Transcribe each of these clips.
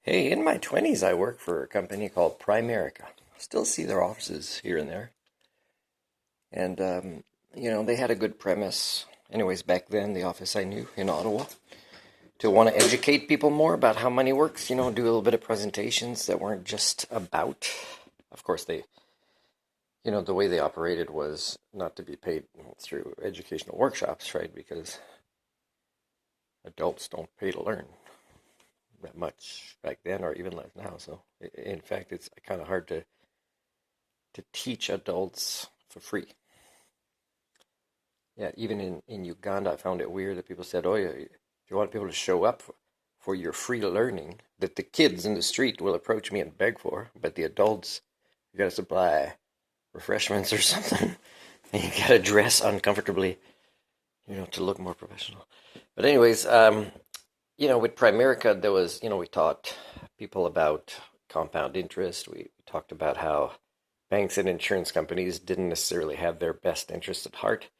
Hey, in my 20s, I worked for a company called Primerica. Still see their offices here and there. And, they had a good premise. Anyways, back then, the office I knew in Ottawa, to want to educate people more about how money works, do a little bit of presentations that weren't just about. Of course, the way they operated was not to be paid through educational workshops, right? Because adults don't pay to learn that much back then or even less now. So, in fact, it's kind of hard to teach adults for free. Yeah, even in Uganda, I found it weird that people said, "Oh, yeah, if you want people to show up for your free learning, that the kids in the street will approach me and beg for, but the adults, you got to supply refreshments or something, and you got to dress uncomfortably, to look more professional." But anyways, with Primerica, there was, we taught people about compound interest. We talked about how banks and insurance companies didn't necessarily have their best interests at heart.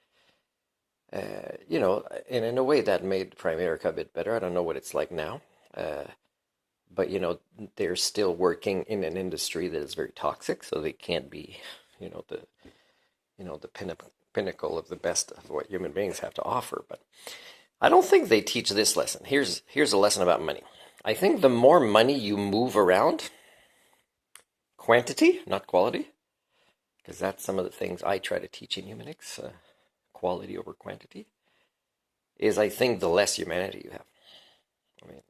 And in a way that made Primerica a bit better. I don't know what it's like now, but they're still working in an industry that is very toxic, so they can't be, the pinnacle of the best of what human beings have to offer. But I don't think they teach this lesson. Here's a lesson about money. I think the more money you move around, quantity, not quality, because that's some of the things I try to teach in humanics, quality over quantity, is I think the less humanity you have. I mean,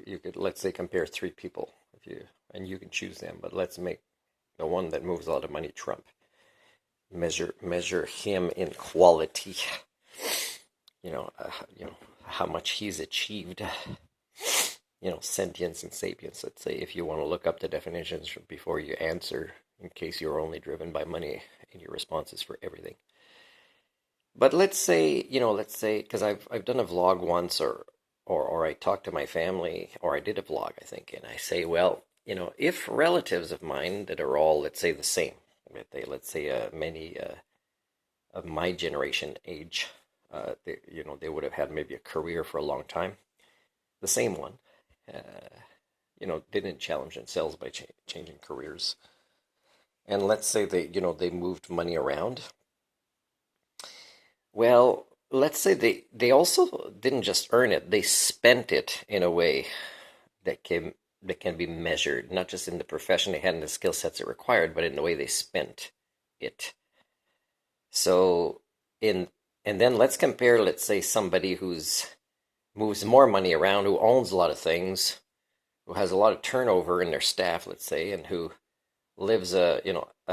you could, let's say, compare three people, and you can choose them, but let's make the one that moves a lot of money Trump. Measure him in quality. You know, uh, how much he's achieved. Sentience and sapience. Let's say, if you want to look up the definitions before you answer, in case you're only driven by money in your responses for everything. But let's say, because I've done a vlog once, or I talked to my family, or I did a vlog, I think, and I say, well, if relatives of mine that are all, let's say, the same, let's say many of my generation age, they would have had maybe a career for a long time, the same one, didn't challenge themselves by changing careers, and let's say they moved money around. Well, let's say they also didn't just earn it, they spent it in a way that can be measured, not just in the profession they had and the skill sets it required, but in the way they spent it. So in and then let's compare, let's say, somebody who's moves more money around, who owns a lot of things, who has a lot of turnover in their staff, let's say, and who lives a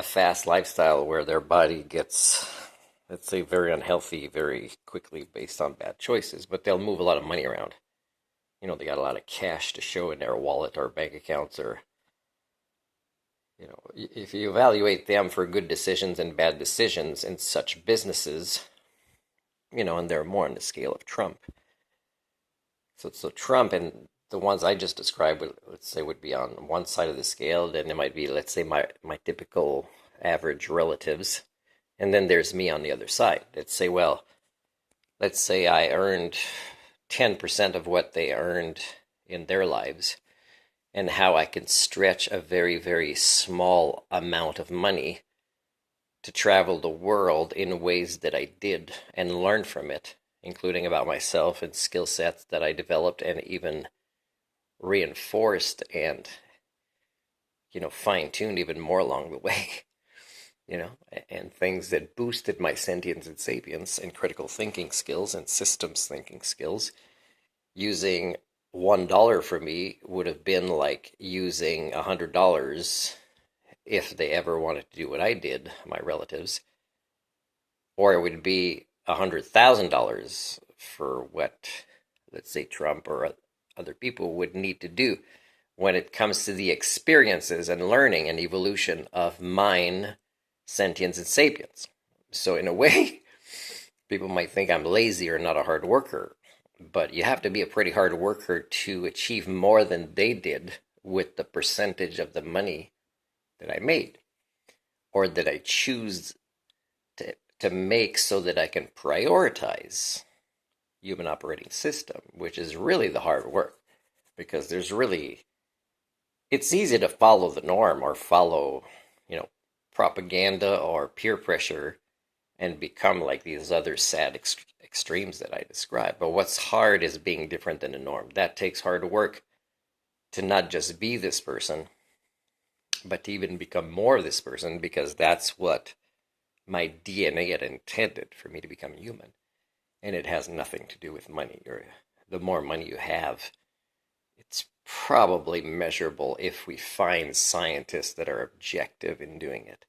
fast lifestyle where their body gets, let's say, very unhealthy very quickly based on bad choices, but they'll move a lot of money around. They got a lot of cash to show in their wallet or bank accounts, or if you evaluate them for good decisions and bad decisions in such businesses, and they're more on the scale of Trump. So Trump and the ones I just described, let's say, would be on one side of the scale. Then there might be, let's say, my typical average relatives, and then there's me on the other side. Let's say I earned 10% of what they earned in their lives, and how I can stretch a very, very small amount of money to travel the world in ways that I did and learn from it, including about myself and skill sets that I developed and even reinforced and, fine-tuned even more along the way. you know, and things that boosted my sentience and sapience and critical thinking skills and systems thinking skills. Using $1 for me would have been like using $100 if they ever wanted to do what I did, my relatives, or it would be $100,000 for what, let's say, Trump or other people would need to do when it comes to the experiences and learning and evolution of mine, sentience, and sapience. So in a way, people might think I'm lazy or not a hard worker, but you have to be a pretty hard worker to achieve more than they did with the percentage of the money that I made, or that I choose to make, so that I can prioritize human operating system, which is really the hard work, because there's really It's easy to follow the norm or follow, you know, propaganda or peer pressure and become like these other sad extremes that I described. But what's hard is being different than the norm. That takes hard work to not just be this person, but to even become more of this person, because that's what my DNA had intended for me to become human. And it has nothing to do with money. Or the more money you have, it's probably measurable if we find scientists that are objective in doing it.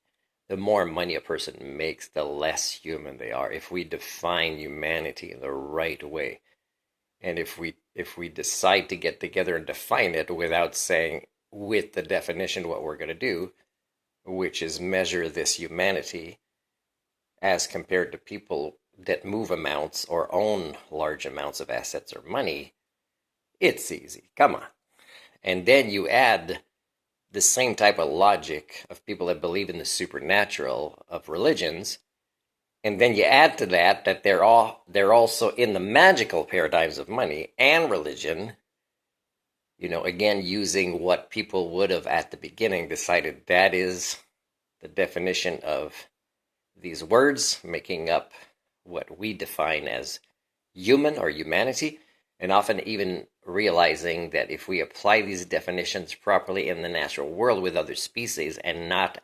The more money a person makes, the less human they are. If we define humanity in the right way, and if we decide to get together and define it without saying with the definition what we're going to do, which is measure this humanity as compared to people that move amounts or own large amounts of assets or money, it's easy. Come on. And then you add the same type of logic of people that believe in the supernatural of religions, and then you add to that that they're also in the magical paradigms of money and religion, again using what people would have at the beginning decided that is the definition of these words, making up what we define as human or humanity, and often even realizing that if we apply these definitions properly in the natural world with other species and not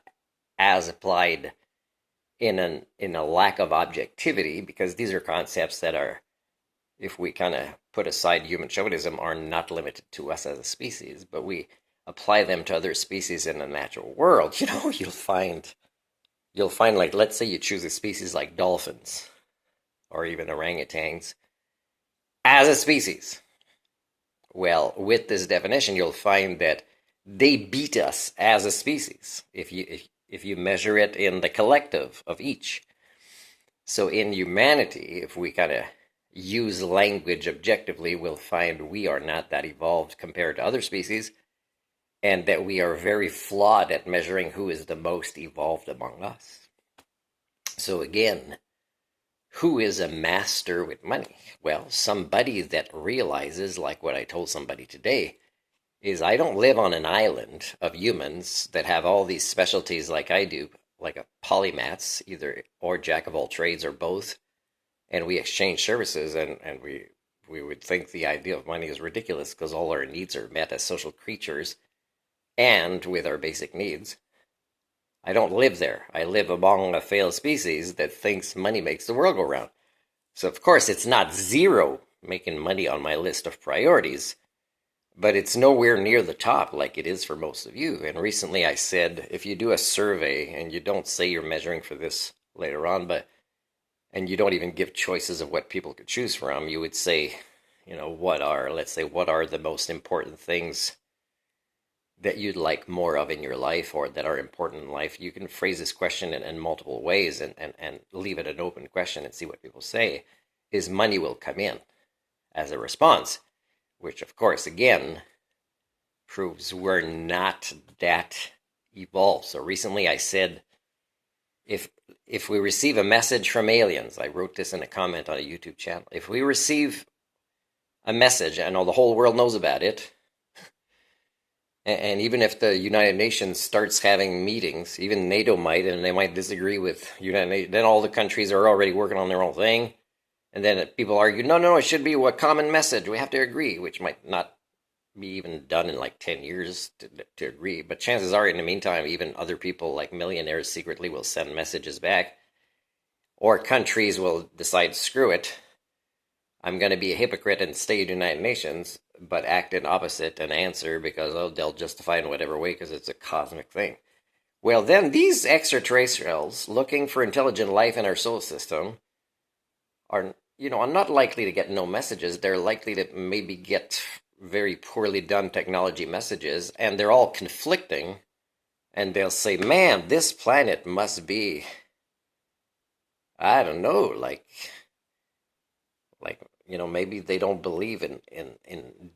as applied in a lack of objectivity, because these are concepts that are, if we kind of put aside human chauvinism, are not limited to us as a species, but we apply them to other species in the natural world, you'll find like, let's say you choose a species like dolphins or even orangutans as a species. Well, with this definition, you'll find that they beat us as a species if you measure it in the collective of each. So in humanity, if we kind of use language objectively, we'll find we are not that evolved compared to other species, and that we are very flawed at measuring who is the most evolved among us. So again, who is a master with money? Well, somebody that realizes, like what I told somebody today, is I don't live on an island of humans that have all these specialties like I do, like a polymaths, either or jack of all trades or both, and we exchange services, and we would think the idea of money is ridiculous because all our needs are met as social creatures and with our basic needs. I don't live there. I live among a failed species that thinks money makes the world go round. So, of course, it's not zero making money on my list of priorities, but it's nowhere near the top like it is for most of you. And recently I said, if you do a survey, and you don't say you're measuring for this later on, and you don't even give choices of what people could choose from, you would say, what are the most important things that you'd like more of in your life, or that are important in life. You can phrase this question in multiple ways, and leave it an open question and see what people say. Is money will come in as a response, which of course again proves we're not that evolved. So recently I said, if we receive a message from aliens, I wrote this in a comment on a YouTube channel, if we receive a message and all the whole world knows about it, and even if the United Nations starts having meetings, even NATO might, and they might disagree with United Nations, then all the countries are already working on their own thing. And then people argue, no, it should be a common message. We have to agree, which might not be even done in like 10 years to agree. But chances are, in the meantime, even other people like millionaires secretly will send messages back. Or countries will decide, screw it, I'm going to be a hypocrite and stay in the United Nations, but act in opposite and answer because they'll justify in whatever way because it's a cosmic thing. Well, then these extraterrestrials looking for intelligent life in our solar system are not likely to get no messages. They're likely to maybe get very poorly done technology messages, and they're all conflicting, and they'll say, man, this planet must be, I don't know, like maybe they don't believe in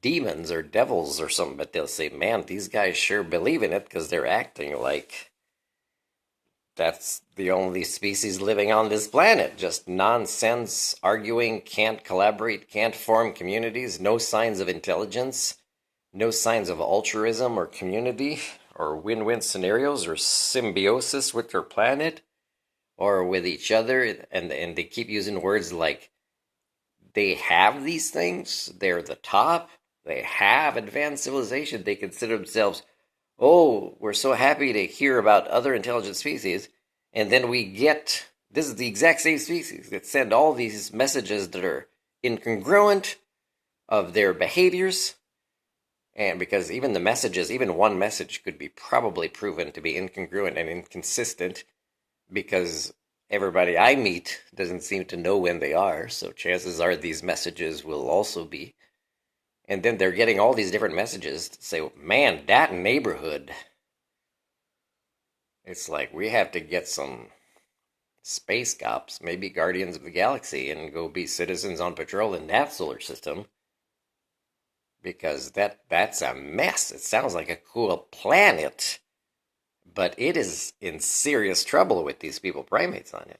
demons or devils or something, but they'll say, man, these guys sure believe in it because they're acting like that's the only species living on this planet. Just nonsense, arguing, can't collaborate, can't form communities, no signs of intelligence, no signs of altruism or community or win-win scenarios or symbiosis with their planet or with each other. And they keep using words like they have these things, they're the top, they have advanced civilization, they consider themselves, oh, we're so happy to hear about other intelligent species. And then we get, this is the exact same species that send all these messages that are incongruent of their behaviors. And because even the messages, even one message could be probably proven to be incongruent and inconsistent because everybody I meet doesn't seem to know when they are. So chances are these messages will also be. And then they're getting all these different messages to say, man, that neighborhood. It's like we have to get some space cops, maybe Guardians of the Galaxy, and go be citizens on patrol in that solar system. Because that's a mess. It sounds like a cool planet, but it is in serious trouble with these people primates on it.